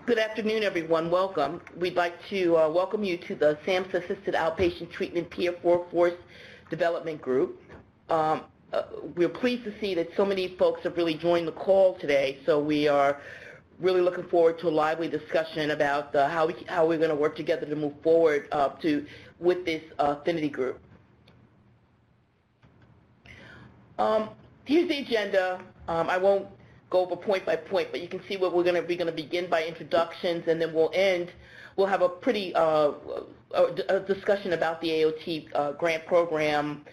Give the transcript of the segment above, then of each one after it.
Good afternoon, everyone. Welcome. We'd like to welcome you to the SAMHSA Assisted Outpatient Treatment Peer Workforce Development Group. We're pleased to see that so many folks have really joined the call today, so we are really looking forward to a lively discussion about how we're going to work together to move forward with this affinity group. Here's the agenda. I won't go over point by point, but you can see what we're going to begin by introductions, and then we'll have a pretty a discussion about the AOT grant program.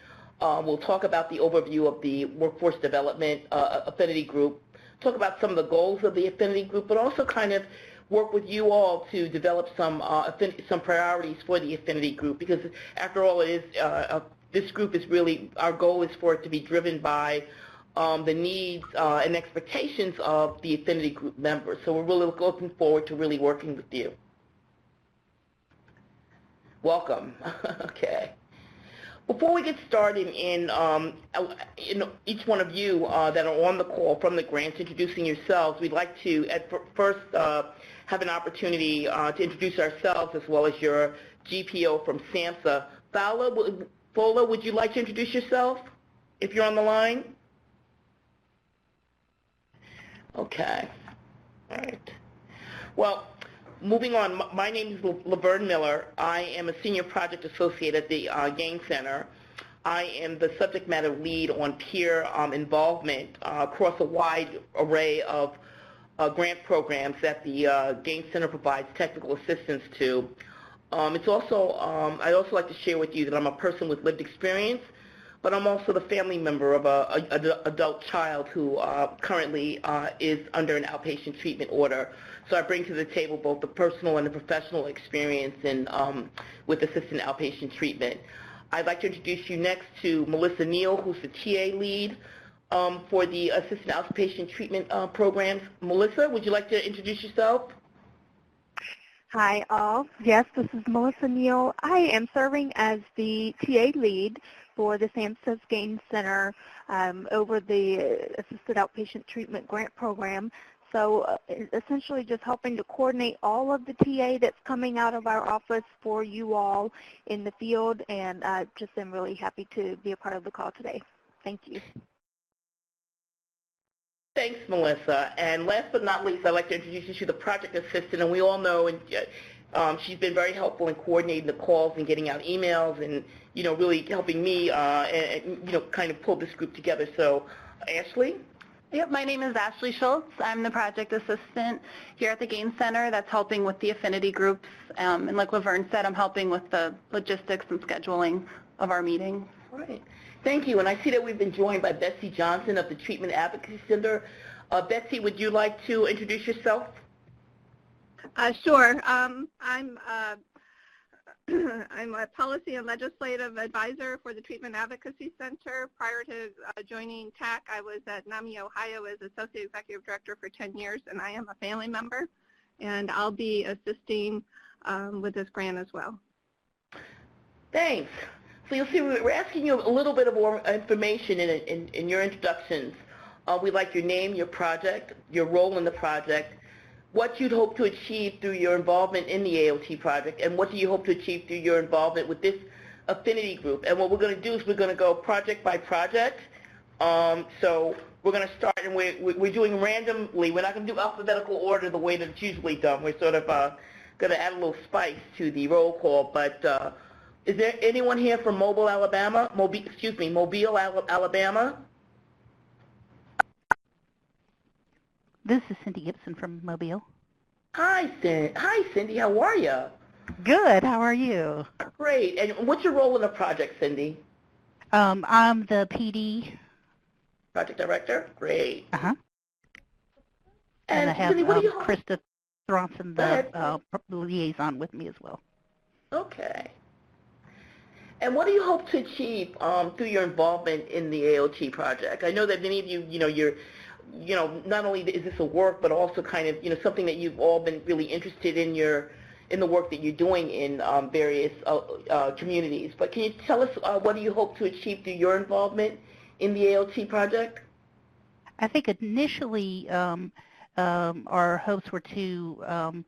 We'll talk about the overview of the workforce development affinity group, talk about some of the goals of the affinity group, but also kind of work with you all to develop some priorities for the affinity group, because after all, it is this group is really, our goal is for it to be driven by the needs and expectations of the affinity group members. So we're really looking forward to really working with you. Welcome. Okay. Before we get started in each one of you that are on the call from the grants introducing yourselves, we'd like to at first have an opportunity to introduce ourselves as well as your GPO from SAMSA. Fola, would you like to introduce yourself if you're on the line? Okay. All right. Well, moving on, my name is Laverne Miller. I am a senior project associate at the Gain Center. I am the subject matter lead on peer involvement across a wide array of grant programs that the Gain Center provides technical assistance to. I'd also like to share with you that I'm a person with lived experience, but I'm also the family member of an adult child who currently is under an outpatient treatment order. So I bring to the table both the personal and the professional experience with assisted outpatient treatment. I'd like to introduce you next to Melissa Neal, who's the TA lead for the assisted outpatient treatment programs. Melissa, would you like to introduce yourself? Hi all. Yes, this is Melissa Neal. I am serving as the TA lead for the SAMHSA Gain Center over the Assisted Outpatient Treatment Grant Program. So essentially just helping to coordinate all of the TA that's coming out of our office for you all in the field, and just am really happy to be a part of the call today. Thank you. Thanks, Melissa. And last but not least, I'd like to introduce you to the project assistant. And we all know, and she's been very helpful in coordinating the calls and getting out emails, and really helping me, kind of pull this group together. So, Ashley. Yep, my name is Ashley Schultz. I'm the project assistant here at the Gain Center that's helping with the affinity groups. And like Laverne said, I'm helping with the logistics and scheduling of our meetings. All right. Thank you. And I see that we've been joined by Betsy Johnson of the Treatment Advocacy Center. Betsy, would you like to introduce yourself? Sure. I'm a policy and legislative advisor for the Treatment Advocacy Center. Prior to joining TAC, I was at NAMI, Ohio as Associate Executive Director for 10 years, and I am a family member, and I'll be assisting with this grant as well. Thanks. So you'll see we're asking you a little bit of more information in your introductions. We'd like your name, your project, your role in the project, what you'd hope to achieve through your involvement in the AOT project, and what do you hope to achieve through your involvement with this affinity group. And what we're going to do is we're going to go project by project. So we're going to start, and we're doing randomly. We're not going to do alphabetical order the way that it's usually done. We're sort of going to add a little spice to the roll call. But is there anyone here from Mobile, Alabama? Mobile, Alabama? This is Cindy Gibson from Mobile. Hi, Cindy. How are you? Good. How are you? Great. And what's your role in the project, Cindy? I'm the PD. Project director? Great. Uh-huh. And I have Cindy, Krista Thronson, the liaison, with me as well. Okay. And what do you hope to achieve through your involvement in the AOT project? I know that many of you, you're not only is this a work, but also kind of, something that you've all been really interested in the work that you're doing in various communities. But can you tell us what do you hope to achieve through your involvement in the AOT project? I think initially our hopes were to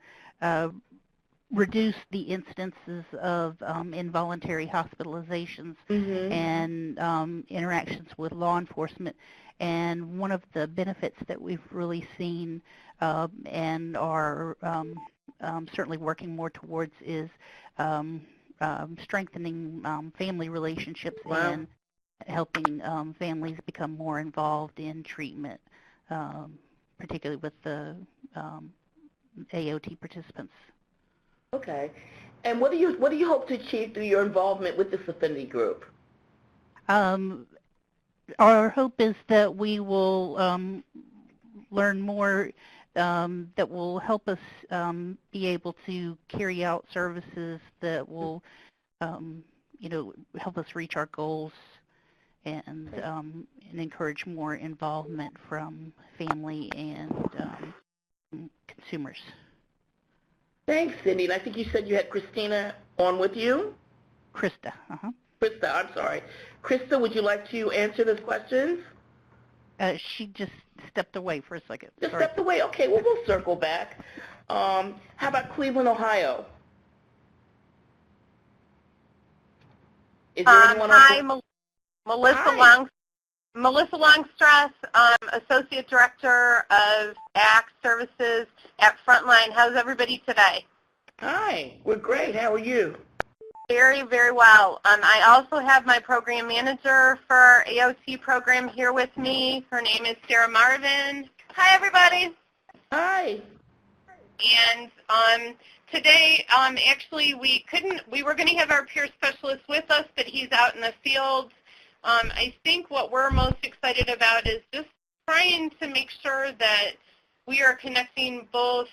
reduce the incidences of involuntary hospitalizations and interactions with law enforcement. And one of the benefits that we've really seen and are certainly working more towards is strengthening family relationships and helping families become more involved in treatment, particularly with the AOT participants. Okay. And what do you hope to achieve through your involvement with this affinity group? Our hope is that we will learn more that will help us be able to carry out services that will, help us reach our goals and encourage more involvement from family and consumers. Thanks, Cindy. And I think you said you had Christina on with you? Krista. Krista, I'm sorry. Krista, would you like to answer those questions? She just stepped away for a second. Just stepped away? Okay, well, we'll circle back. How about Cleveland, Ohio? Is there anyone else? Hi, Melissa Longstress, Associate Director of ACT Services at Frontline. How's everybody today? Hi, we're great. How are you? Very, very well. I also have my program manager for our AOT program here with me. Her name is Sarah Marvin. Hi, everybody. Hi. And today, actually, we were going to have our peer specialist with us, but he's out in the field. I think what we're most excited about is just trying to make sure that we are connecting both,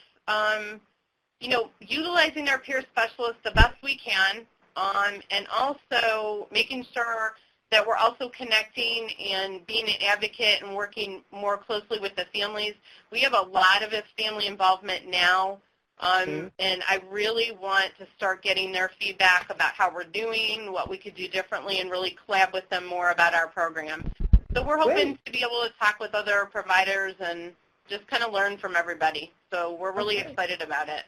utilizing our peer specialists the best we can, and also making sure that we're also connecting and being an advocate and working more closely with the families. We have a lot of family involvement now, and I really want to start getting their feedback about how we're doing, what we could do differently, and really collab with them more about our program. So we're hoping to be able to talk with other providers and just kind of learn from everybody. So we're really excited about it.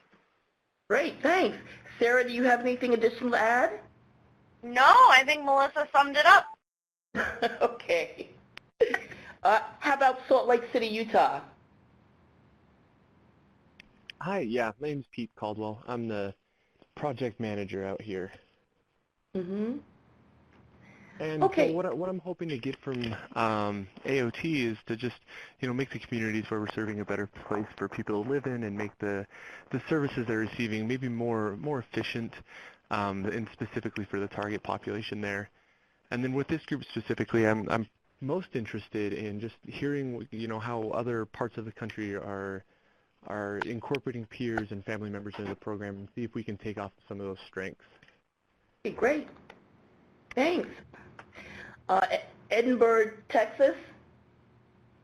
Great, thanks. Sarah, do you have anything additional to add? No, I think Melissa summed it up. Okay. How about Salt Lake City, Utah? Hi, yeah, my name's Pete Caldwell. I'm the project manager out here. And so what I'm hoping to get from AOT is to just, make the communities where we're serving a better place for people to live in and make the services they're receiving maybe more efficient, and specifically for the target population there. And then with this group specifically, I'm most interested in just hearing, how other parts of the country are incorporating peers and family members into the program and see if we can take off some of those strengths. Okay, great. Thanks. Edinburgh, Texas?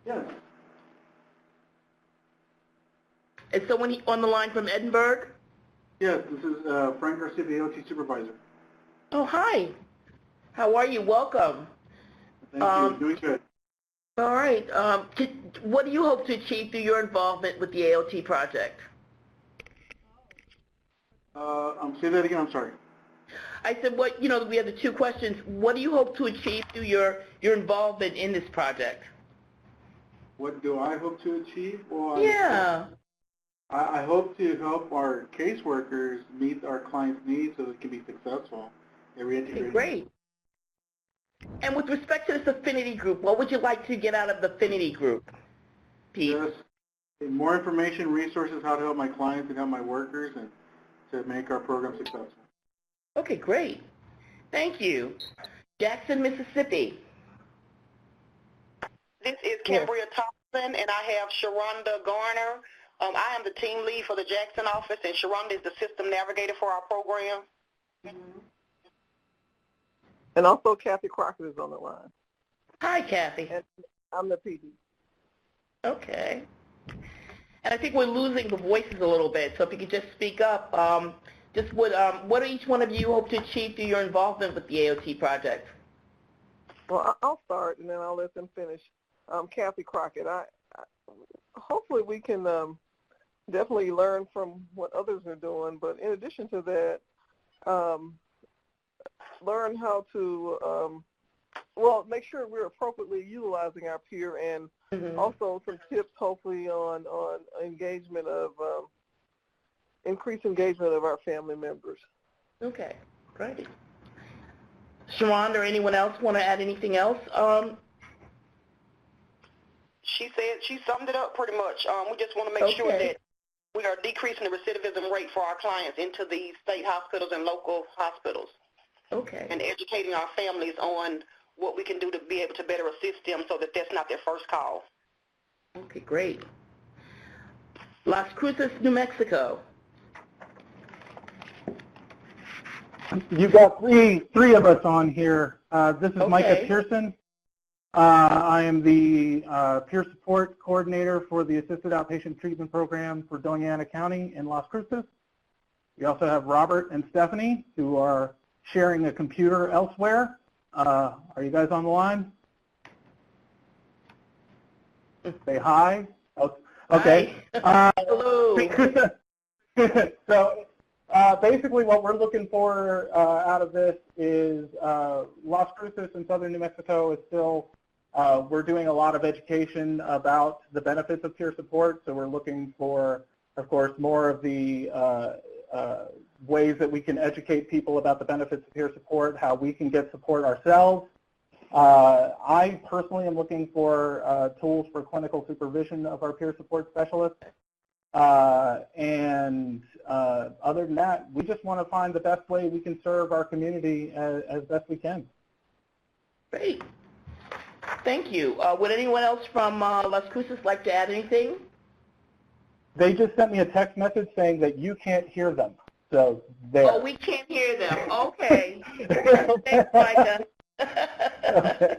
Yes. Is someone on the line from Edinburgh? Yes, this is Frank Garcia, the AOT supervisor. Oh, hi. How are you? Welcome. Thank you. Doing good. All right. What do you hope to achieve through your involvement with the AOT project? Say that again. I'm sorry. I said, we have the two questions. What do you hope to achieve through your involvement in this project? What do I hope to achieve? Well, yeah. I hope to help our caseworkers meet our clients' needs so they can be successful. Okay, great. And with respect to this affinity group, what would you like to get out of the affinity group, Pete? Just more information, resources, how to help my clients and help my workers, and to make our program successful. Okay, great. Thank you. Jackson, Mississippi. This is Cambria Thompson, and I have Sharonda Garner. I am the team lead for the Jackson office, and Sharonda is the system navigator for our program. And also Kathy Crockett is on the line. Hi, Kathy. And I'm the PD. Okay. And I think we're losing the voices a little bit, so if you could just speak up. What do each one of you hope to achieve through your involvement with the AOT project? Well, I'll start, and then I'll let them finish. Kathy Crockett, I hopefully we can definitely learn from what others are doing, but in addition to that, learn how to, make sure we're appropriately utilizing our peer, and also some tips hopefully on engagement of, increased engagement of our family members. Okay, great. Sharonda or anyone else want to add anything else? She summed it up pretty much. We just want to make sure that we are decreasing the recidivism rate for our clients into the state hospitals and local hospitals. Okay. And educating our families on what we can do to be able to better assist them so that that's not their first call. Okay, great. Las Cruces, New Mexico. You've got three of us on here. This is Micah Pearson. I am the peer support coordinator for the Assisted Outpatient Treatment Program for Doña Ana County in Las Cruces. We also have Robert and Stephanie, who are sharing a computer elsewhere. Are you guys on the line? Say hi. Oh, okay. Hello. So basically what we're looking for out of this is Las Cruces in southern New Mexico is still, we're doing a lot of education about the benefits of peer support. So we're looking for, of course, more of the ways that we can educate people about the benefits of peer support, how we can get support ourselves. I personally am looking for tools for clinical supervision of our peer support specialists. And other than that, we just want to find the best way we can serve our community as best we can. Great. Thank you. Would anyone else from Las Cruces like to add anything? They just sent me a text message saying that you can't hear them. So there. Oh, we can't hear them. Okay. Thanks, Micah. Okay.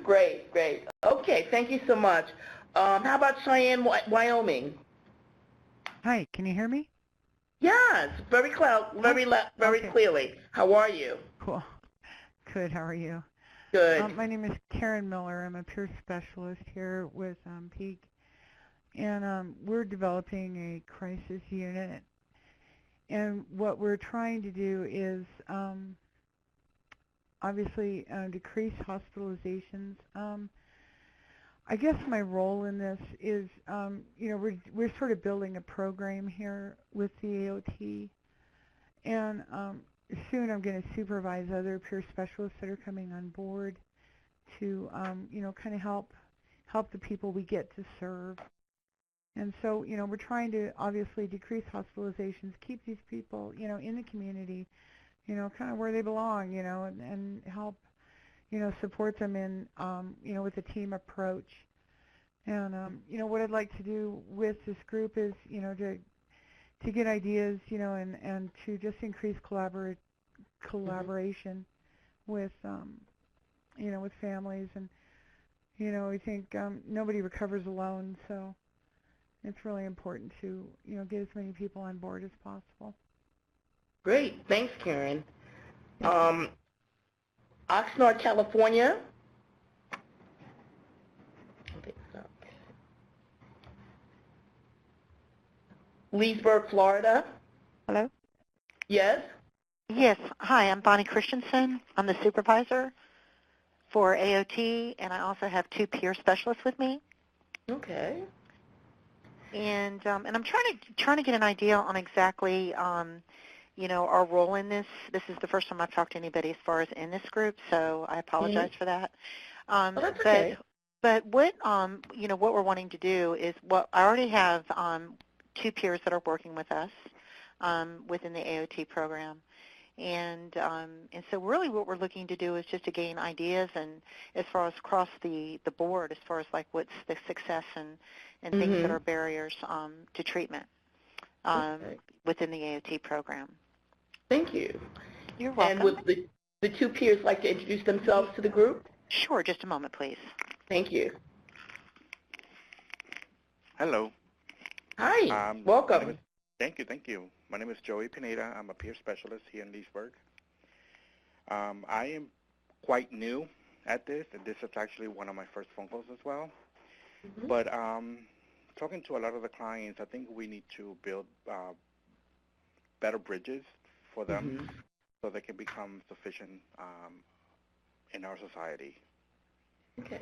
Great, great. Okay, thank you so much. How about Cheyenne, Wyoming? Hi, can you hear me? Yes, very clearly. How are you? Cool. Good, how are you? Good. My name is Karen Miller. I'm a peer specialist here with PEAK. And we're developing a crisis unit. And what we're trying to do is obviously decrease hospitalizations. I guess my role in this is, we're sort of building a program here with the AOT, and soon I'm going to supervise other peer specialists that are coming on board to, kind of help the people we get to serve. And so, we're trying to obviously decrease hospitalizations, keep these people, in the community, kind of where they belong, and help, support them in, with a team approach. And, what I'd like to do with this group is, to get ideas, and to just increase collaboration with, with families. And, we think nobody recovers alone, so it's really important to, get as many people on board as possible. Great. Thanks, Karen. Oxnard, California. I think so. Leesburg, Florida. Hello? Yes? Yes. Hi, I'm Bonnie Christensen. I'm the supervisor for AOT, and I also have 2 peer specialists with me. Okay. And I'm trying to get an idea on exactly, our role in this. This is the first time I've talked to anybody as far as in this group, so I apologize for that. That's okay. But what what we're wanting to do is, I already have 2 peers that are working with us within the AOT program. And so really what we're looking to do is just to gain ideas, and as far as across the board, as far as like what's the success and things that are barriers to treatment within the AOT program. Thank you. You're welcome. And would the 2 peers like to introduce themselves to the group? Sure, just a moment, please. Thank you. Hello. Hi. Welcome. Thank you. My name is Joey Pineda. I'm a peer specialist here in Leesburg. I am quite new at this, and this is actually one of my first phone calls as well. But talking to a lot of the clients, I think we need to build better bridges for them so they can become sufficient in our society. Okay.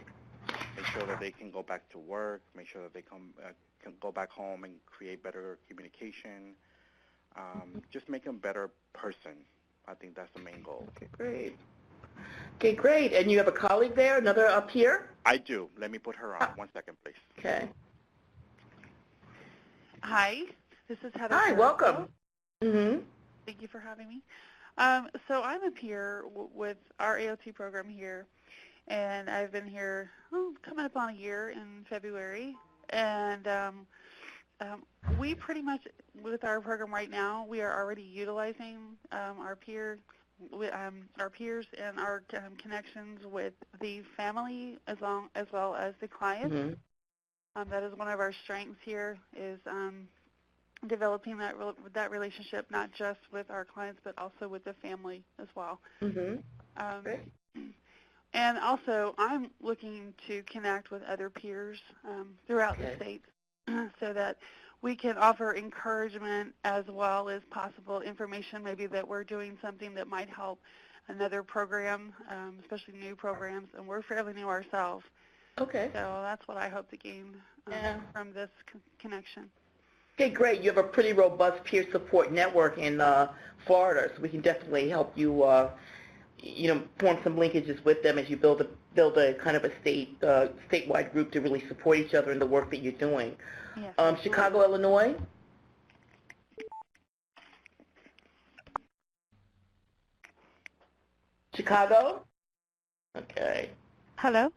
Make sure that they can go back to work, make sure that they can go back home and create better communication, just make them a better person. I think that's the main goal. Okay, great. Okay, great. And you have a colleague there, another up here? I do. Let me put her on. 1 second, please. Okay. Hi, this is Heather. Hi, welcome. Thank you for having me. So I'm a peer with our AOT program here, and I've been here coming up on a year in February. And we pretty much, with our program right now, we are already utilizing our peers and our connections with the family as well as the clients. That is one of our strengths here, is developing that relationship, not just with our clients, but also with the family as well. And also, I'm looking to connect with other peers throughout the state so that we can offer encouragement as well as possible information, maybe that we're doing something that might help another program, especially new programs, and we're fairly new ourselves. Okay. So that's what I hope to gain from this connection. Okay, great. You have a pretty robust peer support network in Florida, so we can definitely help you, form some linkages with them as you build a kind of a statewide group to really support each other in the work that you're doing. Yes. Chicago, Illinois. Chicago? Okay. Hello?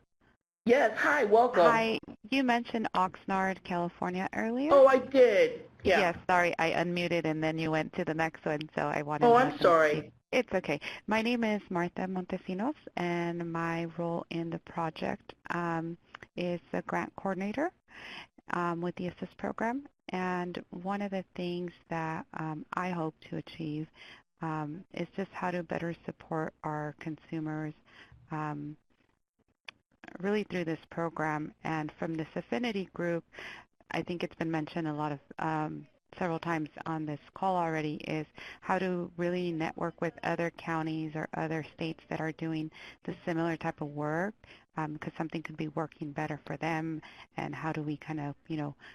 Yes, hi, welcome. Hi, you mentioned Oxnard, California earlier. Oh, I did. Yeah. Yes, sorry, I unmuted and then you went to the next one, so I wanted to... Oh, I'm sorry. It's okay. My name is Martha Montesinos, and my role in the project is a grant coordinator with the ASSIST program. And one of the things that I hope to achieve is just how to better support our consumers really through this program. And from this Affinity group, I think it's been mentioned a lot of several times on this call already, is how to really network with other counties or other states that are doing the similar type of work, because something could be working better for them, and how do we kind of,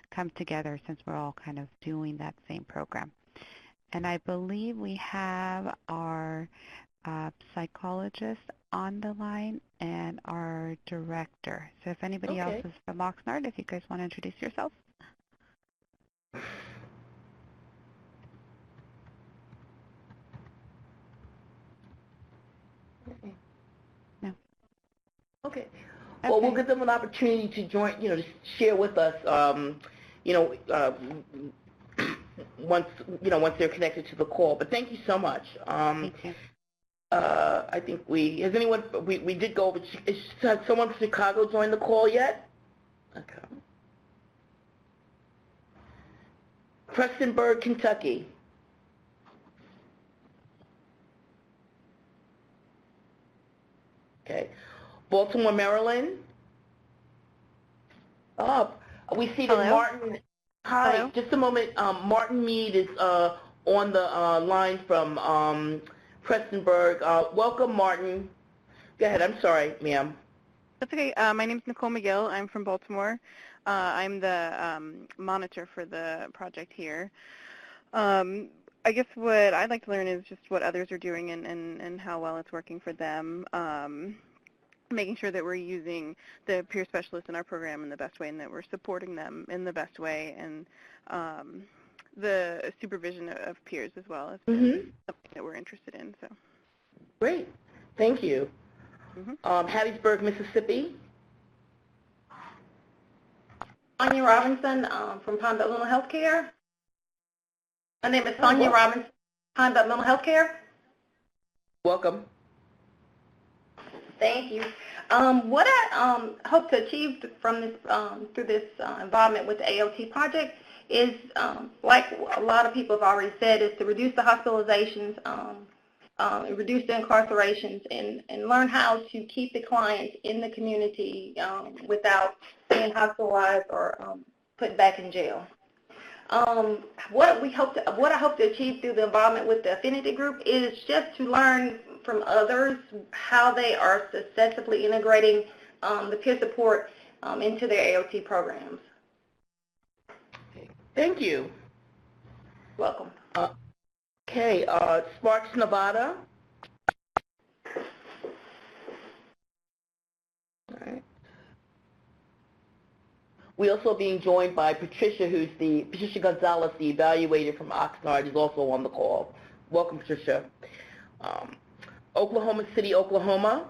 come together since we're all kind of doing that same program. And I believe we have our psychologist on the line and our director. So if anybody else is from Oxnard, if you guys want to introduce yourselves. No. Okay. Well, we'll give them an opportunity to join, to share with us, once they're connected to the call. But thank you so much. Thank you. I think we did go over, has someone from Chicago joined the call yet? Okay. Prestonburg, Kentucky. Okay. Baltimore, Maryland. We see that Martin. Hi. Hello? Just a moment. Martin Mead is on the line from Prestonburg. Welcome, Martin. Go ahead. I'm sorry, ma'am. That's okay. My name is Nicole McGill. I'm from Baltimore. I'm the monitor for the project here. I guess what I'd like to learn is just what others are doing and how well it's working for them. Making sure that we're using the peer specialists in our program in the best way and that we're supporting them in the best way, and the supervision of peers as well is something that we're interested in. So, great. Thank you. Hattiesburg, Mississippi. Sonia Robinson from Pine Belt Mental Health Care. My name is Sonia Robinson, Pine Belt Mental Health Care. Welcome. Thank you. What I hope to achieve from this through this involvement with the AOT project is, like a lot of people have already said, is to reduce the hospitalizations, reduce the incarcerations, and learn how to keep the clients in the community without being hospitalized or put back in jail. What I hope to achieve through the involvement with the Affinity group is just to learn from others how they are successfully integrating the peer support into their AOT programs. Thank you. Welcome. Okay, Sparks, Nevada. All right. We're also being joined by Patricia, Patricia Gonzales, the evaluator from Oxnard, is also on the call. Welcome, Patricia. Oklahoma City, Oklahoma.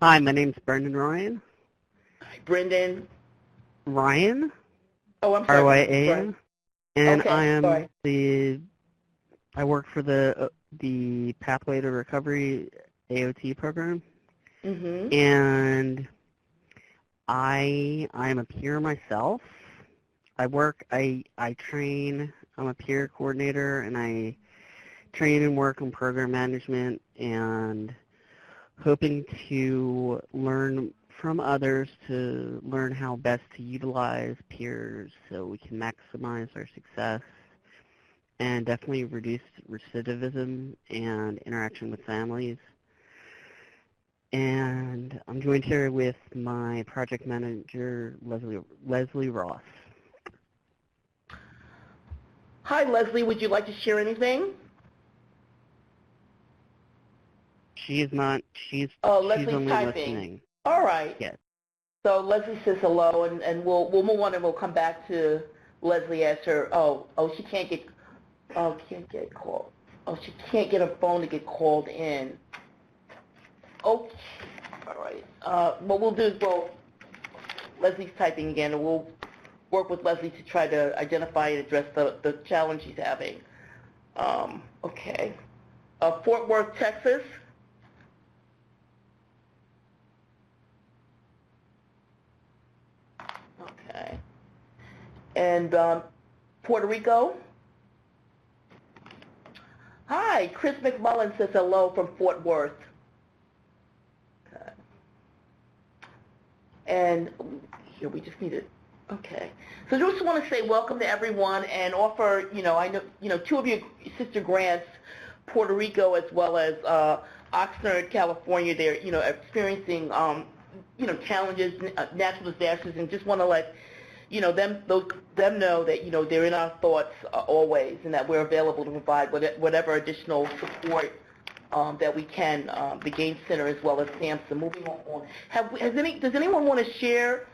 Hi, my name's Brendan Ryan. Hi, Brendan. Ryan. Oh, I'm sorry. R-Y-A-N. And okay, I am sorry. I work for the Pathway to Recovery AOT program. Mm-hmm. And I'm a peer myself. I train, I'm a peer coordinator, and I train and work on program management and hoping to learn from others to learn how best to utilize peers so we can maximize our success and definitely reduce recidivism and interaction with families. And I'm joined here with my project manager, Leslie Ross. Hi, Leslie. Would you like to share anything? She's Leslie's only typing. listening. All right. Yes. So Leslie says hello, and we'll move on, and we'll come back to Leslie as her. She can't get called. Oh, she can't get her phone to get called in. Oh, all right. What we'll do is Leslie's typing again, and we'll work with Leslie to try to identify and address the challenge she's having. Okay. Fort Worth, Texas. Okay. And Puerto Rico. Hi, Chris McMullen says hello from Fort Worth. Okay. And here we just need it. Okay. So I just want to say welcome to everyone and offer, I know, two of your sister grants, Puerto Rico as well as Oxnard, California, they're, experiencing, challenges, natural disasters, and just want to let, them know that, they're in our thoughts always and that we're available to provide whatever additional support that we can, the Gaines Center as well as SAMHSA. Moving on. Does anyone want to share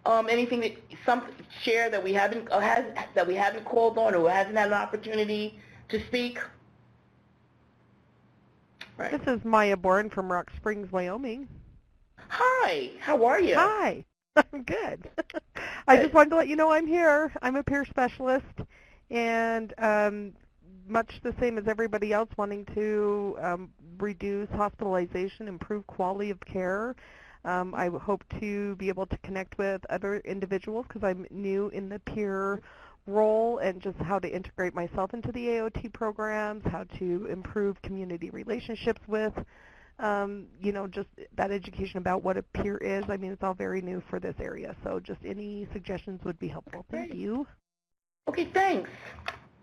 anything that we haven't called on or hasn't had an opportunity to speak? Right. This is Maya Bourne from Rock Springs, Wyoming. Hi, how are you? Hi, I'm good. I just wanted to let you know I'm here. I'm a peer specialist, and much the same as everybody else, wanting to reduce hospitalization, improve quality of care. I hope to be able to connect with other individuals because I'm new in the peer role and just how to integrate myself into the AOT programs, how to improve community relationships with, just that education about what a peer is. I mean, it's all very new for this area, so just any suggestions would be helpful. Thank you. Okay, thanks.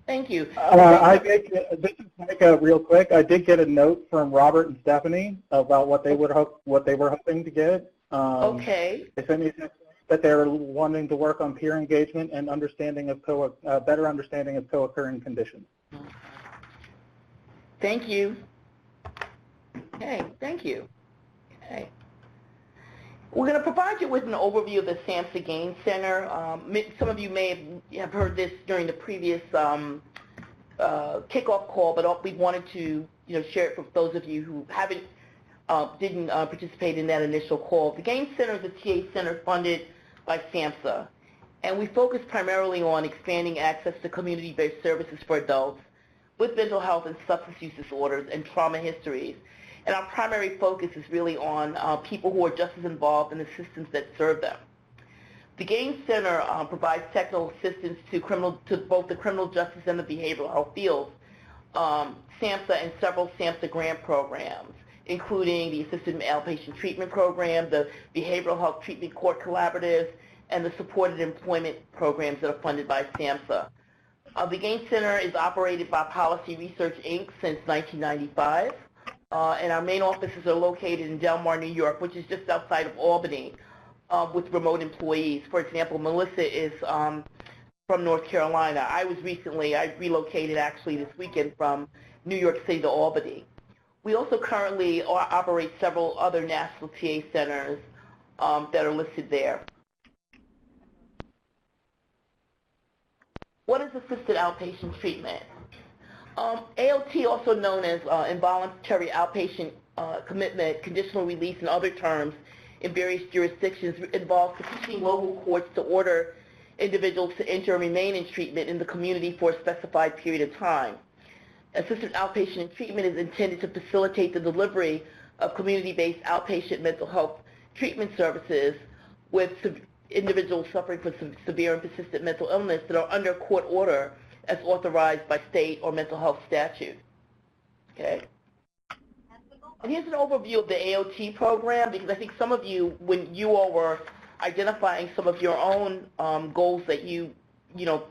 Thank you. This is Micah real quick. I did get a note from Robert and Stephanie about what they were hoping to get. Okay. They sent me that they're wanting to work on peer engagement and understanding of better understanding of co-occurring conditions. Thank you. Okay, thank you. Okay. We're going to provide you with an overview of the SAMHSA Gaines Center. Some of you may have heard this during the previous kickoff call, but we wanted to share it for those of you who didn't participate in that initial call. The Gaines Center is a TA center funded by SAMHSA, and we focus primarily on expanding access to community-based services for adults with mental health and substance use disorders and trauma histories. And our primary focus is really on people who are just as involved in the systems that serve them. The Gaines Center provides technical assistance to both the criminal justice and the behavioral health fields, SAMHSA and several SAMHSA grant programs. including the Assisted Outpatient Treatment Program, the Behavioral Health Treatment Court Collaboratives, and the Supported Employment Programs that are funded by SAMHSA. The Gain Center is operated by Policy Research, Inc. since 1995, and our main offices are located in Del Mar, New York, which is just outside of Albany, with remote employees. For example, Melissa is from North Carolina. I relocated actually this weekend from New York City to Albany. We also currently operate several other national TA centers that are listed there. What is assisted outpatient treatment? AOT, also known as involuntary outpatient commitment, conditional release, and other terms in various jurisdictions, involves petitioning local courts to order individuals to enter and remain in treatment in the community for a specified period of time. Assisted outpatient treatment is intended to facilitate the delivery of community-based outpatient mental health treatment services with individuals suffering from severe and persistent mental illness that are under court order as authorized by state or mental health statute. Okay. And here's an overview of the AOT program, because I think some of you, when you all were identifying some of your own goals that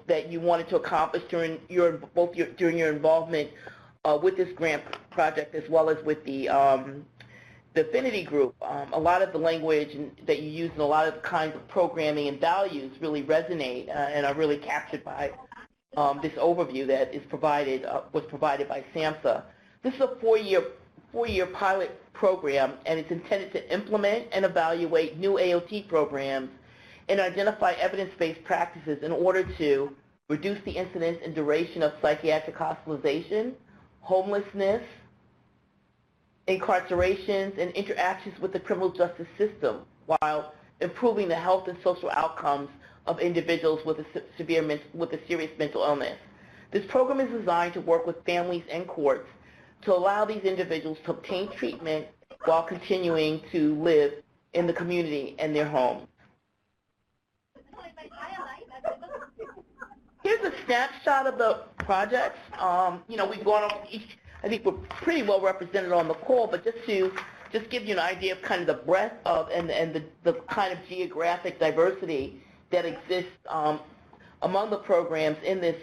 that you wanted to accomplish during your involvement with this grant project, as well as with the Affinity group, a lot of the language that you use and a lot of the kinds of programming and values really resonate and are really captured by this overview that is was provided by SAMHSA. This is a four-year pilot program, and it's intended to implement and evaluate new AOT programs and identify evidence-based practices in order to reduce the incidence and duration of psychiatric hospitalization, homelessness, incarcerations, and interactions with the criminal justice system, while improving the health and social outcomes of individuals with a serious mental illness. This program is designed to work with families and courts to allow these individuals to obtain treatment while continuing to live in the community and their home. Here's a snapshot of the projects. We've gone over each. I think we're pretty well represented on the call, but just to give you an idea of kind of the breadth of and the kind of geographic diversity that exists among the programs in this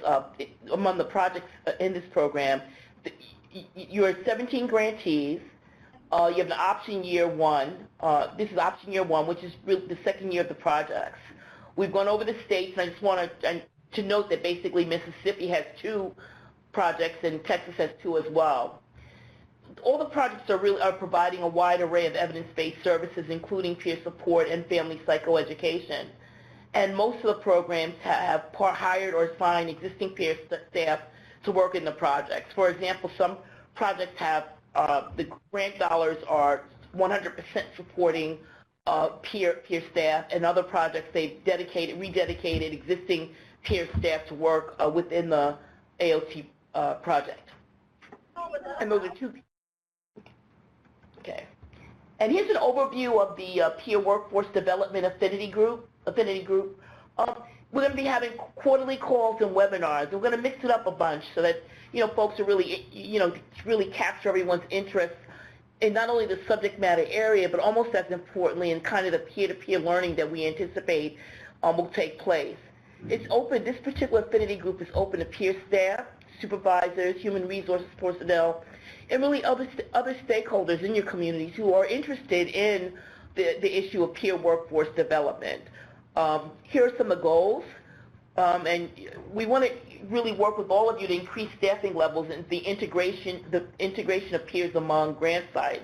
among the projects in this program. You're 17 grantees. You have the option year one. This is option year one, which is really the second year of the projects. We've gone over the states, and I just want to note that basically Mississippi has 2 projects and Texas has 2 as well. All the projects are providing a wide array of evidence-based services, including peer support and family psychoeducation. And most of the programs have hired or assigned existing peer staff to work in the projects. For example, some projects have the grant dollars are 100% supporting peer staff, and other projects they've rededicated existing peer staff to work within the AOT project. And those are 2. Okay. And here's an overview of the Peer Workforce Development Affinity Group. We're going to be having quarterly calls and webinars. We're going to mix it up a bunch so that folks are really really capture everyone's interest in not only the subject matter area, but almost as importantly in kind of the peer-to-peer learning that we anticipate will take place. It's open. This particular affinity group is open to peer staff, supervisors, human resources personnel, and really other stakeholders in your communities who are interested in the issue of peer workforce development. Here are some of the goals, and we want to really work with all of you to increase staffing levels and the integration of peers among grant sites.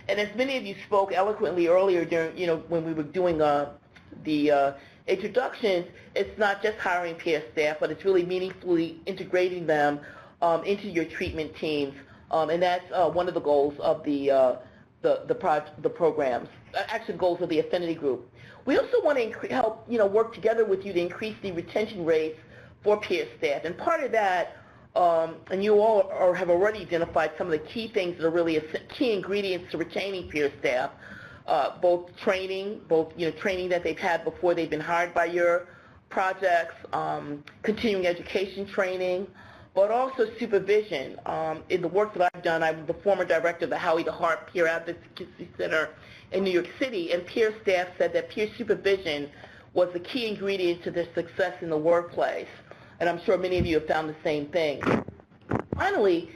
And as many of you spoke eloquently earlier during, when we were doing the introductions, it's not just hiring peer staff, but it's really meaningfully integrating them into your treatment teams, and that's one of the goals of the programs, actually goals of the affinity group. We also want to help, work together with you to increase the retention rates for peer staff. And part of that, and you all have already identified some of the key things that are really key ingredients to retaining peer staff, both training that they've had before they've been hired by your projects, continuing education training, but also supervision. In the work that I've done, I'm the former director of the Howie DeHart Peer Advocacy Center in New York City, and peer staff said that peer supervision was the key ingredient to their success in the workplace. And I'm sure many of you have found the same thing. Finally,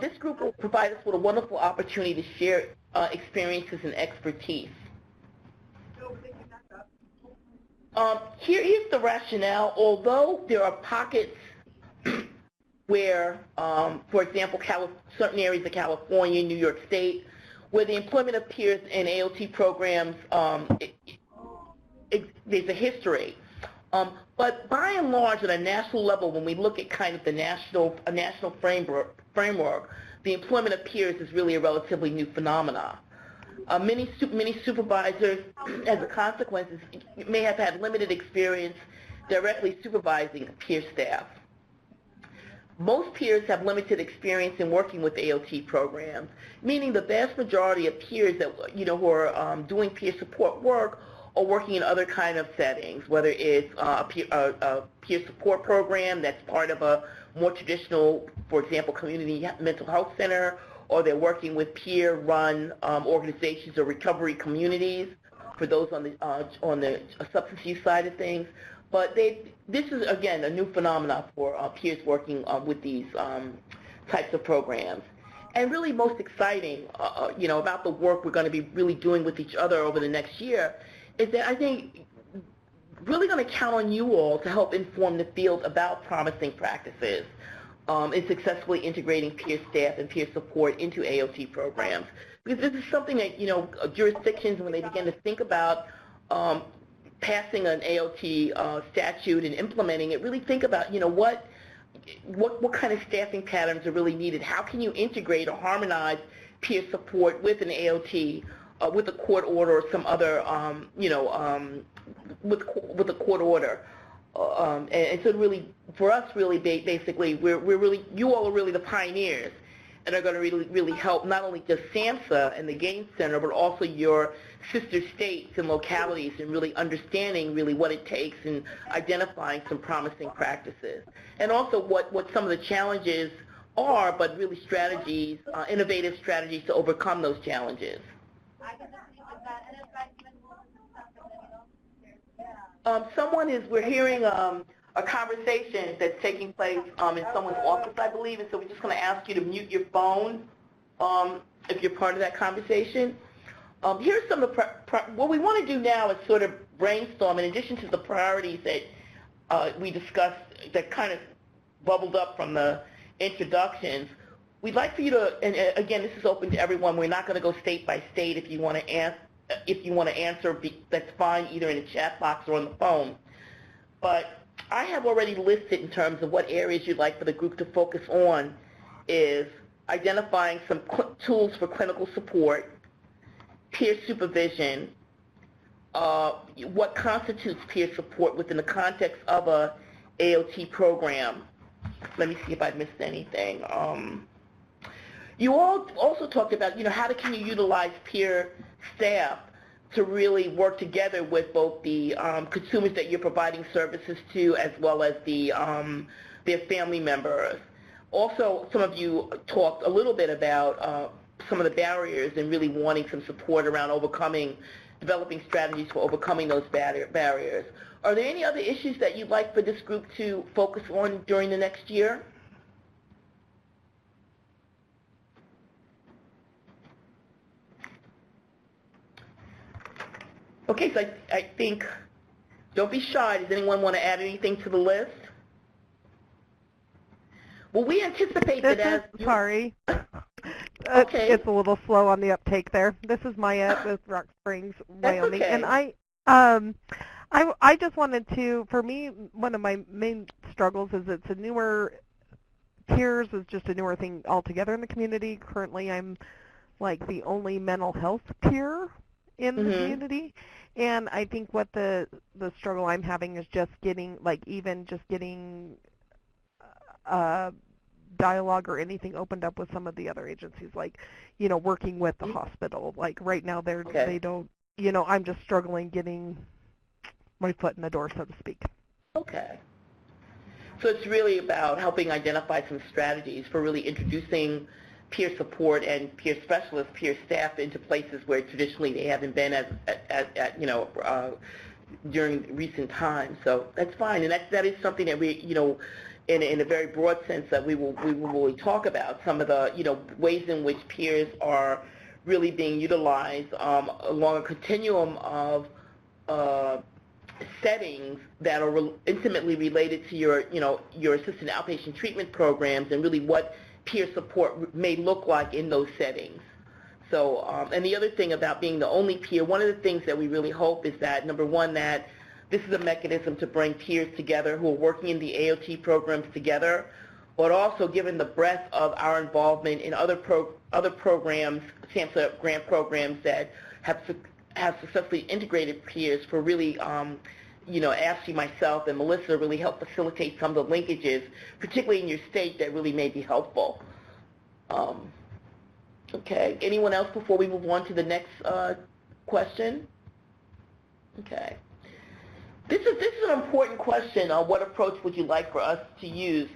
this group will provide us with a wonderful opportunity to share experiences and expertise. Here is the rationale. Although there are pockets where, for example, certain areas of California, New York State, where the employment of peers in AOT programs, there's a history. But by and large, at a national level, when we look at kind of the national framework, the employment of peers is really a relatively new phenomenon. Many supervisors, as a consequence, may have had limited experience directly supervising peer staff. Most peers have limited experience in working with AOT programs, meaning the vast majority of peers that who are doing peer support work are working in other kind of settings, whether it's a peer support program that's part of a more traditional, for example, community mental health center, or they're working with peer-run organizations or recovery communities for those on the substance use side of things. But this is, again, a new phenomenon for peers working with these types of programs. And really most exciting, about the work we're going to be really doing with each other over the next year is that I think really going to count on you all to help inform the field about promising practices in successfully integrating peer staff and peer support into AOT programs. Because this is something that, jurisdictions, when they begin to think about passing an AOT statute and implementing it, really think about, what kind of staffing patterns are really needed. How can you integrate or harmonize peer support with an AOT, with a court order or some other, with a court order. And so really, for us, really, basically, we're really, you all are really the pioneers and are going to really help not only just SAMHSA and the Gaines Center, but also your sister states and localities in really understanding really what it takes and identifying some promising practices. And also what some of the challenges are, but really strategies, innovative strategies to overcome those challenges. We're hearing a conversation that's taking place in someone's office, I believe, and so we're just going to ask you to mute your phone if you're part of that conversation. Here's some of the, what we want to do now is sort of brainstorm, in addition to the priorities that we discussed that kind of bubbled up from the introductions. We'd like for you to, and again, this is open to everyone. We're not going to go state by state. If you want to answer, that's fine, either in the chat box or on the phone. But I have already listed in terms of what areas you'd like for the group to focus on is identifying some tools for clinical support, peer supervision, what constitutes peer support within the context of a AOT program. Let me see if I missed anything. You all also talked about, how can you utilize peer staff to really work together with both the consumers that you're providing services to, as well as their family members. Also, some of you talked a little bit about some of the barriers and really wanting some support around developing strategies for overcoming those barriers. Are there any other issues that you'd like for this group to focus on during the next year? Okay, so I think, don't be shy. Does anyone want to add anything to the list? Well, we anticipate that as you... Sorry. Okay. It's a little slow on the uptake there. This is Maya with Rock Springs, Wyoming. Okay. And I just wanted to, for me, one of my main struggles is it's a newer, peers is just a newer thing altogether in the community. Currently, I'm like the only mental health peer in the community, and I think what the struggle I'm having is just getting, dialogue or anything opened up with some of the other agencies, like, working with the hospital. Like right now they don't, I'm just struggling getting my foot in the door, so to speak. Okay. So it's really about helping identify some strategies for really introducing peer support and peer specialists, peer staff into places where traditionally they haven't been during recent times. So that's fine, and that is something that we, in a very broad sense, that we will really talk about some of the ways in which peers are really being utilized along a continuum of settings that are intimately related to your assisted outpatient treatment programs, and really what peer support may look like in those settings. So, and the other thing about being the only peer, one of the things that we really hope is that, number one, that this is a mechanism to bring peers together who are working in the AOT programs together, but also given the breadth of our involvement in other programs, SAMHSA grant programs that have successfully integrated peers for really, Ashley, myself, and Melissa really help facilitate some of the linkages, particularly in your state, that really may be helpful. Okay. Anyone else before we move on to the next question? Okay. This is an important question. What approach would you like for us to use?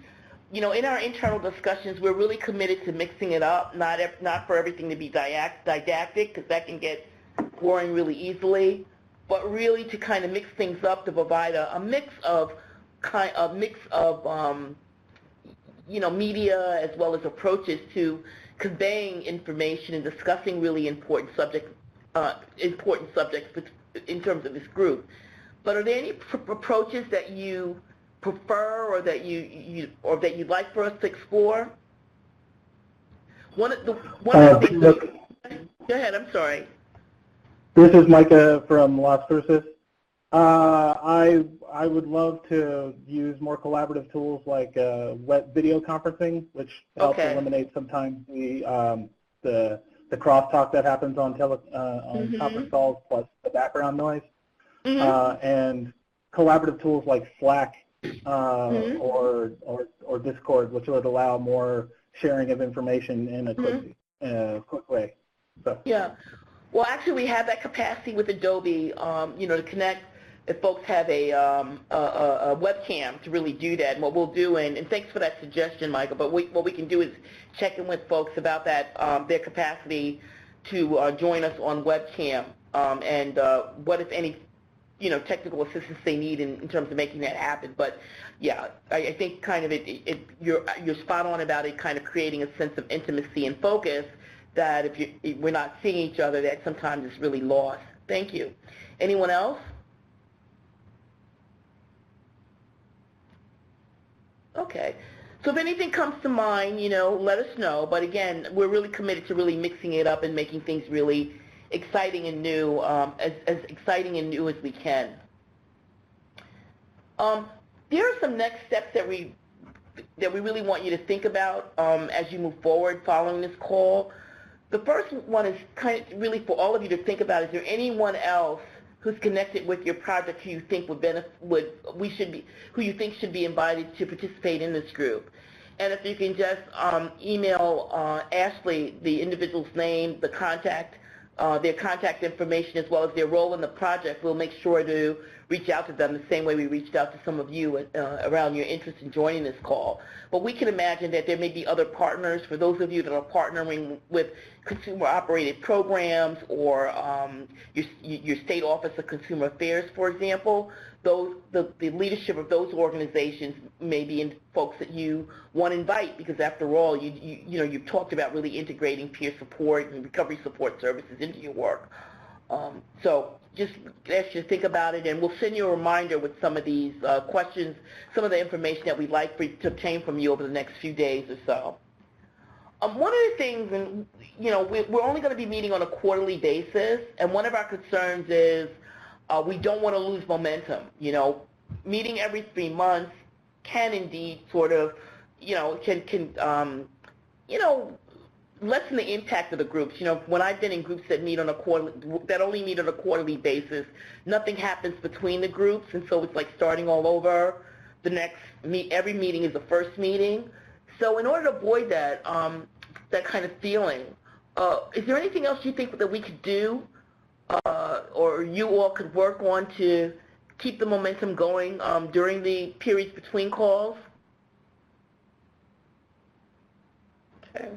In our internal discussions, we're really committed to mixing it up, not for everything to be didactic, because that can get boring really easily, but really to kind of mix things up to provide a mix of media as well as approaches to conveying information and discussing really important subjects in terms of this group. But are there any approaches that you prefer or that you'd like for us to explore? Go ahead. I'm sorry. This is Micah from Las Cruces. I would love to use more collaborative tools like web video conferencing, which helps eliminate sometimes the crosstalk that happens on conference calls, plus the background noise. And collaborative tools like Slack or Discord, which would allow more sharing of information in a quick way. So. Yeah. Well, actually, we have that capacity with Adobe, to connect if folks have a webcam to really do that. And what we'll do, and thanks for that suggestion, Michael, but what we can do is check in with folks about that, their capacity to join us on webcam, and what, if any, technical assistance they need in terms of making that happen. But yeah, I think kind of you're spot on about it, kind of creating a sense of intimacy and focus that if we're not seeing each other, that sometimes it's really lost. Thank you. Anyone else? Okay. So if anything comes to mind, let us know. But again, we're really committed to really mixing it up and making things really exciting and new, as exciting and new as we can. There are some next steps that we really want you to think about as you move forward following this call. The first one is kind of really for all of you to think about: is there anyone else who's connected with your project who you think who you think should be invited to participate in this group? And if you can just email Ashley the individual's name, their contact information, as well as their role in the project, we'll make sure to reach out to them the same way we reached out to some of you around your interest in joining this call. But we can imagine that there may be other partners. For those of you that are partnering with consumer-operated programs or your state office of consumer affairs, for example, the leadership of those organizations may be folks that you want to invite, because after all, you've talked about really integrating peer support and recovery support services into your work. So just ask you to think about it, and we'll send you a reminder with some of these questions, some of the information that we'd like to obtain from you over the next few days or so. One of the things, and we're only going to be meeting on a quarterly basis, and one of our concerns is we don't want to lose momentum. Meeting every 3 months can indeed sort of, lessen the impact of the groups. When I've been in groups that only meet on a quarterly basis, nothing happens between the groups, and so it's like starting all over. Every meeting is the first meeting. So in order to avoid that kind of feeling, is there anything else you think that we could do, or you all could work on to keep the momentum going during the periods between calls? Okay.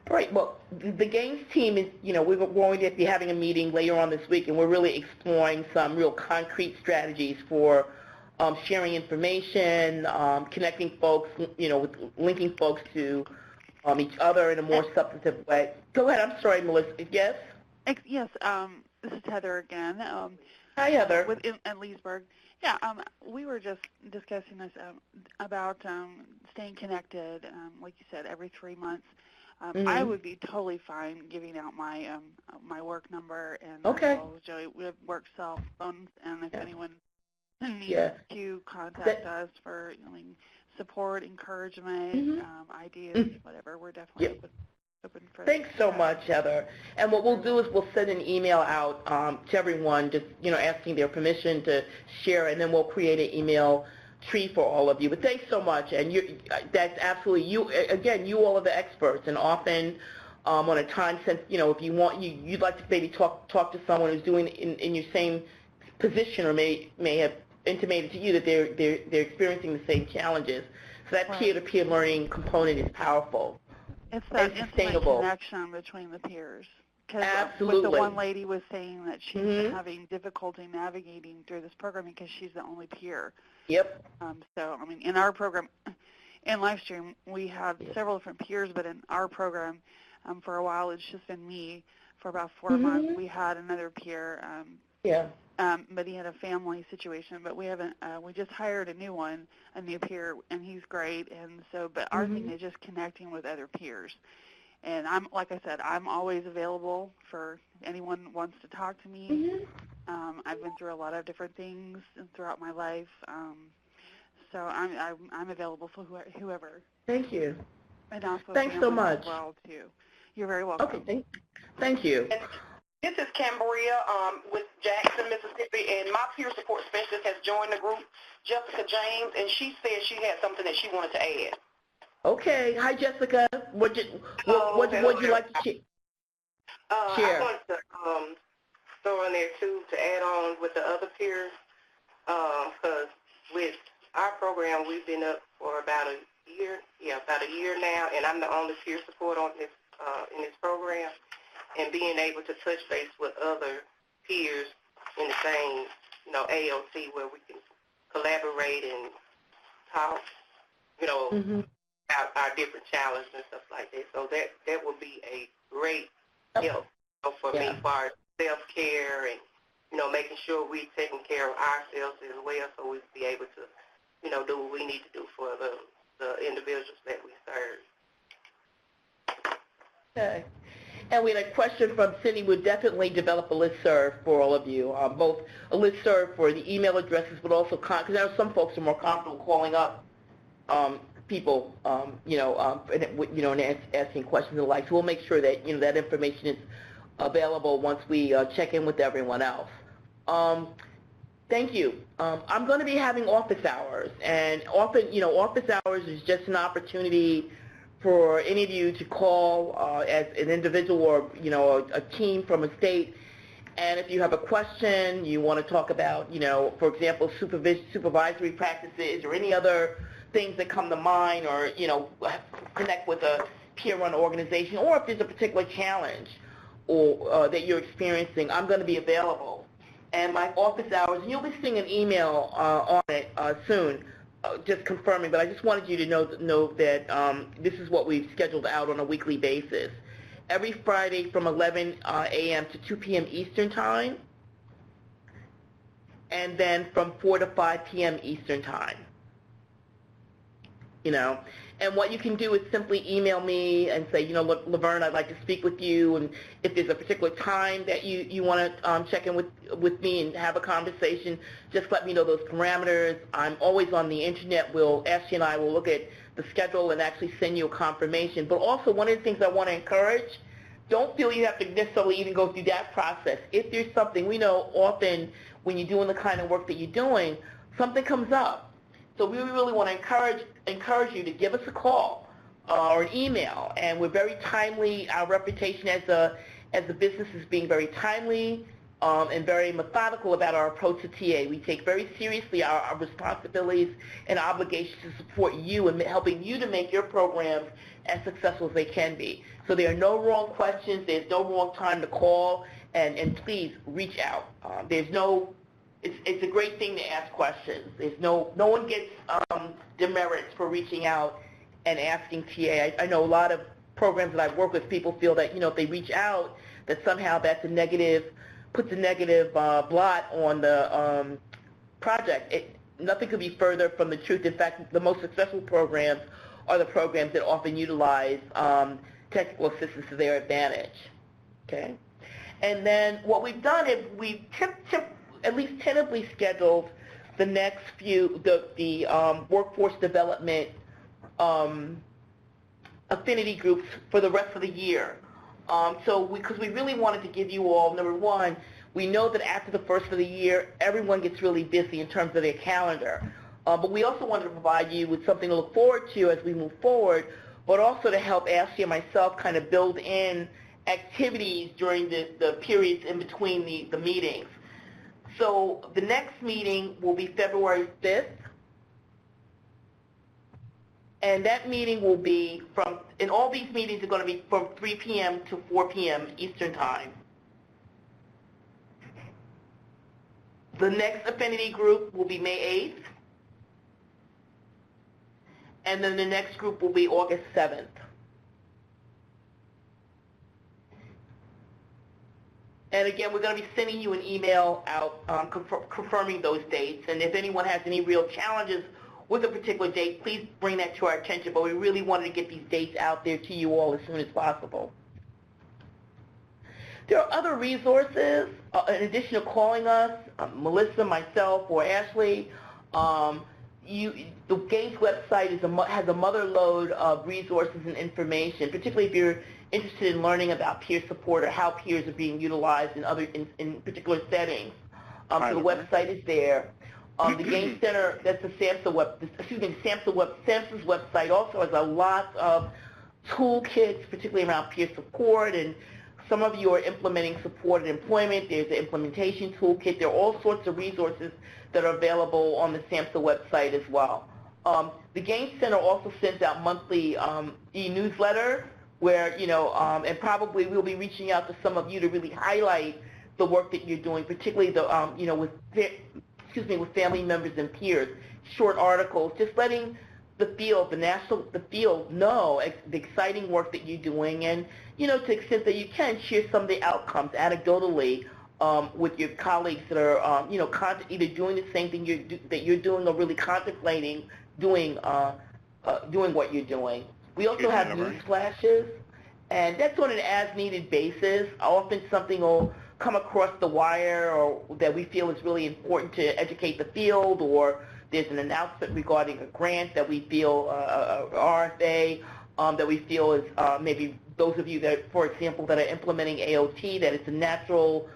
All right, well, the games team is, we're going to be having a meeting later on this week, and we're really exploring some real concrete strategies for sharing information, connecting folks, with linking folks to each other in a more substantive way. Go ahead, I'm sorry, Melissa. Yes? Yes, this is Heather again. Hi, Heather. At Leesburg. Yeah, we were just discussing this about staying connected, like you said, every 3 months. I would be totally fine giving out my my work number and we have work cell phones, and if anyone needs to contact us for support, encouragement, ideas, whatever, we're definitely open for. Thanks so much, Heather. And what we'll do is we'll send an email out to everyone, just asking their permission to share, and then we'll create an email tree for all of you. But thanks so much, and that's absolutely you. Again, you all are the experts, and often on a time sense, if you want, you'd like to maybe talk to someone who's doing in your same position, or may have intimated to you that they're experiencing the same challenges. So that peer-to-peer learning component is powerful. It's that intimate connection between the peers. Absolutely. With the one lady was saying that she's having difficulty navigating through this program because she's the only peer. Yep. So, in our program, in Livestream, we have several different peers, but in our program, for a while, it's just been me. For about 4 months, we had another peer. But he had a family situation. But we haven't. We just hired a new peer, and he's great. And so, but our thing is just connecting with other peers. And like I said, I'm always available for anyone who wants to talk to me. I've been through a lot of different things throughout my life, so I'm available for whoever. Thank you. And also thanks so much. As well too. You're very welcome. Okay, thank you. This is Cambria with Jackson, Mississippi, and my peer support specialist has joined the group, Jessica James, and she said she had something that she wanted to add. Okay. Hi, Jessica. What'd you like to share? I wanted to throw in there, too, to add on with the other peers, because with our program, we've been up for about a year now, and I'm the only peer support on this in this program, and being able to touch base with other peers in the same, AOT, where we can collaborate and talk, about our different challenges and stuff like that. So that would be a great help for me for our self-care and, making sure we're taking care of ourselves as well, so we'll be able to, do what we need to do for the individuals that we serve. Okay. And we had a question from Cindy. We'll definitely develop a listserv for all of you, both a listserv for the email addresses, but also, because I know some folks are more comfortable calling up people, and asking questions and the like. So we'll make sure that, that information is available once we check in with everyone else. Thank you. I'm going to be having office hours, and often, office hours is just an opportunity for any of you to call as an individual or, a team from a state. And if you have a question, you want to talk about, for example, supervisory practices or any other things that come to mind, or, connect with a peer-run organization, or if there's a particular challenge or that you're experiencing, I'm going to be available. And my office hours, and you'll be seeing an email on it soon, just confirming, but I just wanted you to know that this is what we've scheduled out on a weekly basis. Every Friday from 11 a.m. to 2 p.m. Eastern Time, and then from 4 to 5 p.m. Eastern Time. And what you can do is simply email me and say, look, Laverne, I'd like to speak with you, and if there's a particular time that you want to check in with me and have a conversation, just let me know those parameters. I'm always on the internet. Ashley and I will look at the schedule and actually send you a confirmation. But also, one of the things I want to encourage, don't feel you have to necessarily even go through that process. If there's something, we know often when you're doing the kind of work that you're doing, something comes up. So we really want to encourage you to give us a call or an email, and we're very timely. Our reputation as a business is being very timely and very methodical about our approach to TA. We take very seriously our responsibilities and obligations to support you and helping you to make your programs as successful as they can be. So there are no wrong questions. There's no wrong time to call, and please reach out. It's a great thing to ask questions. No one gets demerits for reaching out and asking TA. I know a lot of programs that I've worked with, people feel that, if they reach out, that somehow that's puts a negative blot on the project. Nothing could be further from the truth. In fact, the most successful programs are the programs that often utilize technical assistance to their advantage. Okay? And then what we've done is we've at least tentatively scheduled the next few, the workforce development affinity groups for the rest of the year. Because we really wanted to give you all, number one, we know that after the first of the year, everyone gets really busy in terms of their calendar. But we also wanted to provide you with something to look forward to as we move forward, but also to help Ashley and myself kind of build in activities during the periods in between the meetings. So the next meeting will be February 5th. And that meeting will be and all these meetings are going to be from 3 p.m. to 4 p.m. Eastern Time. The next affinity group will be May 8th. And then the next group will be August 7th. And again, we're going to be sending you an email out confirming those dates. And if anyone has any real challenges with a particular date, please bring that to our attention. But we really wanted to get these dates out there to you all as soon as possible. There are other resources in addition to calling us, Melissa, myself, or Ashley. The Gaines website has a mother lode of resources and information, particularly if you're interested in learning about peer support or how peers are being utilized in particular settings. So the website is there. The Gaines Center, that's the SAMHSA's website also has a lot of toolkits, particularly around peer support, and some of you are implementing supported employment. There's an implementation toolkit. There are all sorts of resources that are available on the SAMHSA website as well. The Gaines Center also sends out monthly e-newsletter where, and probably we'll be reaching out to some of you to really highlight the work that you're doing, particularly with family members and peers, short articles, just letting the field know the exciting work that you're doing, and to the extent that you can, share some of the outcomes anecdotally with your colleagues that are either doing the same thing that you're doing or really contemplating doing what you're doing. We also have news flashes, and that's on an as-needed basis. Often something will come across the wire or that we feel is really important to educate the field, or there's an announcement regarding a grant that we feel, RFA, that we feel is maybe those of you that, for example, that are implementing AOT, that it's a natural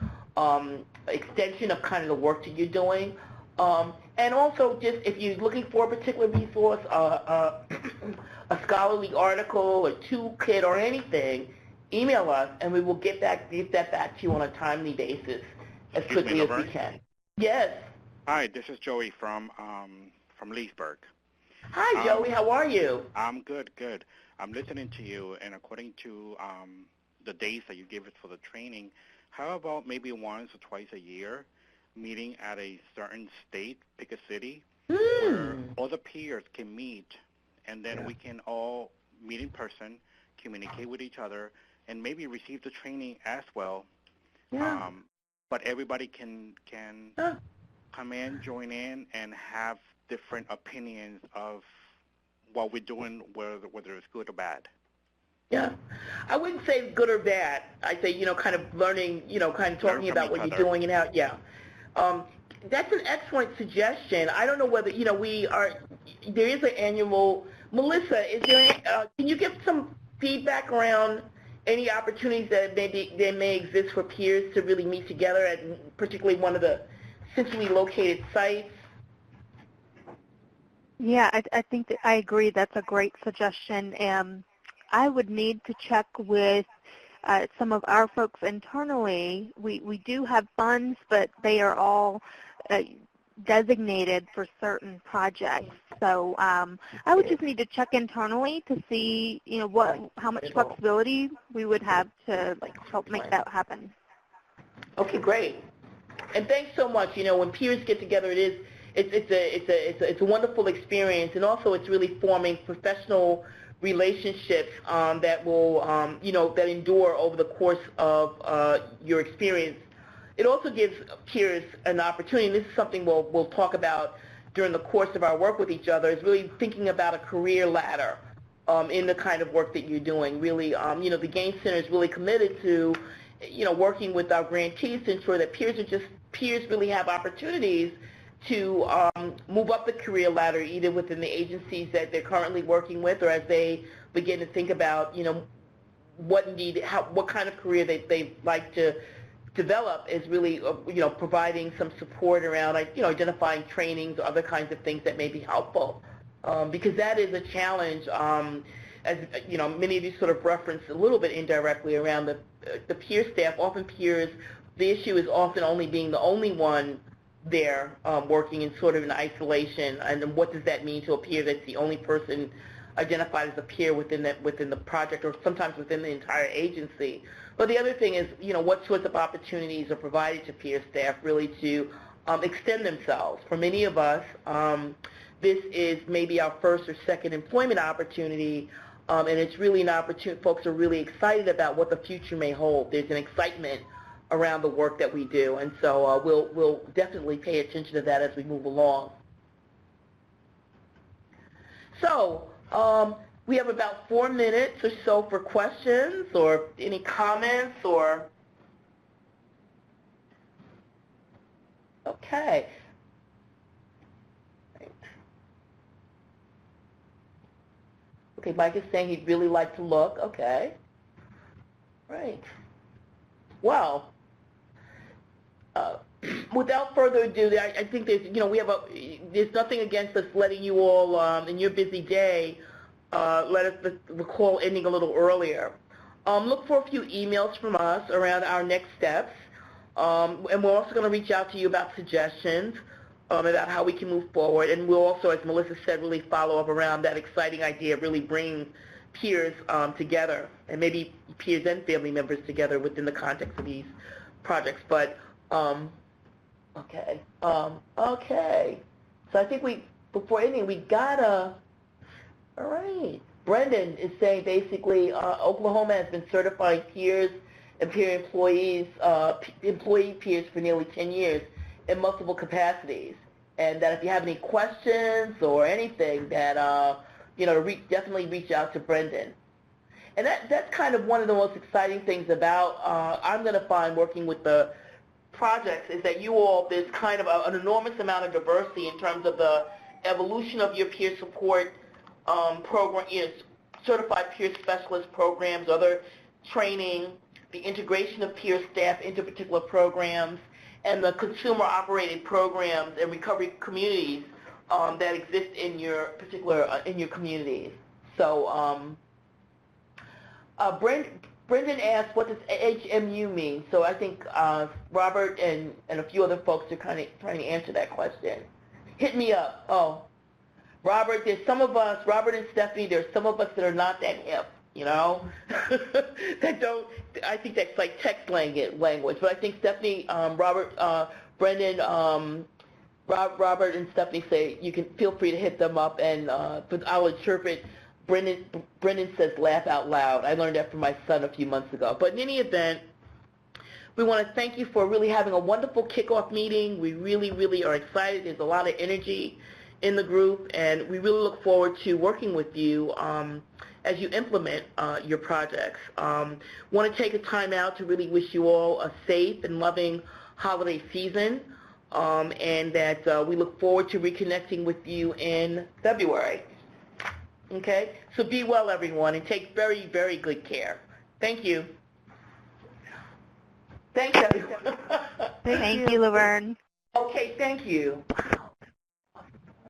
extension of kind of the work that you're doing. And also just if you're looking for a particular resource, a scholarly article, a toolkit, or anything, email us and we will get that back to you on a timely basis as quickly as we can. Yes. Hi, this is Joey from Leesburg. Hi, Joey. How are you? I'm good, good. I'm listening to you, and according to the days that you give us for the training, how about maybe once or twice a year meeting at a certain state, pick a city, where all the peers can meet, and then we can all meet in person, communicate with each other, and maybe receive the training as well. Yeah. But everybody can come in, join in, and have different opinions of what we're doing, whether it's good or bad. Yeah. I wouldn't say good or bad. I'd say, kind of learning, kind of talking about what you're doing and how, that's an excellent suggestion. I don't know whether, there is an annual, Melissa, is there, can you give some feedback around any opportunities that may exist for peers to really meet together at particularly one of the centrally located sites? Yeah, I think that I agree. That's a great suggestion. I would need to check with some of our folks internally, we do have funds, but they are all designated for certain projects. So I would just need to check internally to see, how much flexibility we would have to help make that happen. Okay, great. And thanks so much. When peers get together, it's a wonderful experience, and also it's really forming professional relationships that will, that endure over the course of your experience. It also gives peers an opportunity, and this is something we'll talk about during the course of our work with each other, is really thinking about a career ladder in the kind of work that you're doing. Really, the Gain Center is really committed to, working with our grantees to ensure that peers really have opportunities to move up the career ladder, either within the agencies that they're currently working with, or as they begin to think about, what kind of career they'd like to develop, is really, providing some support around, identifying trainings or other kinds of things that may be helpful. Because that is a challenge, as many of you sort of referenced a little bit indirectly around the peer staff. Often peers, the issue is often only being the only one there working in sort of an isolation, and what does that mean to a peer that's the only person identified as a peer within the project, or sometimes within the entire agency. But the other thing is, what sorts of opportunities are provided to peer staff really to extend themselves. For many of us, this is maybe our first or second employment opportunity, and it's really an opportunity. Folks are really excited about what the future may hold. There's an excitement around the work that we do, and so we'll definitely pay attention to that as we move along. So we have about 4 minutes or so for questions or any comments or, okay. Okay, Mike is saying he'd really like to look. Okay. Right. Well, without further ado, I think there's, there's nothing against us letting you all, in your busy day, let us the call ending a little earlier. Look for a few emails from us around our next steps, and we're also going to reach out to you about suggestions about how we can move forward, and we'll also, as Melissa said, really follow up around that exciting idea of really bringing peers together, and maybe peers and family members together within the context of these projects. But okay. So I think before anything, we gotta. All right. Brendan is saying basically Oklahoma has been certifying peers and peer employees, employee peers for nearly 10 years in multiple capacities, and that if you have any questions or anything, that definitely reach out to Brendan. And that's kind of one of the most exciting things about I'm going to find working with the projects, is that there's kind of an enormous amount of diversity in terms of the evolution of your peer support program, certified peer specialist programs, other training, the integration of peer staff into particular programs, and the consumer-operated programs and recovery communities that exist in your communities. So Brendan asked, what does HMU mean? So I think Robert and a few other folks are kind of trying to answer that question. Hit me up. Oh, Robert, Robert and Stephanie, there's some of us that are not that hip, that don't, I think that's like text language, but I think Stephanie, Robert, Brendan, Robert and Stephanie say you can feel free to hit them up, and but I'll interpret. Brendan says laugh out loud. I learned that from my son a few months ago. But in any event, we want to thank you for really having a wonderful kickoff meeting. We really, really are excited. There's a lot of energy in the group, and we really look forward to working with you as you implement your projects. Want to take a time out to really wish you all a safe and loving holiday season, and that we look forward to reconnecting with you in February. Okay? So be well, everyone, and take very, very good care. Thank you. Thanks, everyone. Thank you, Laverne. Okay, thank you.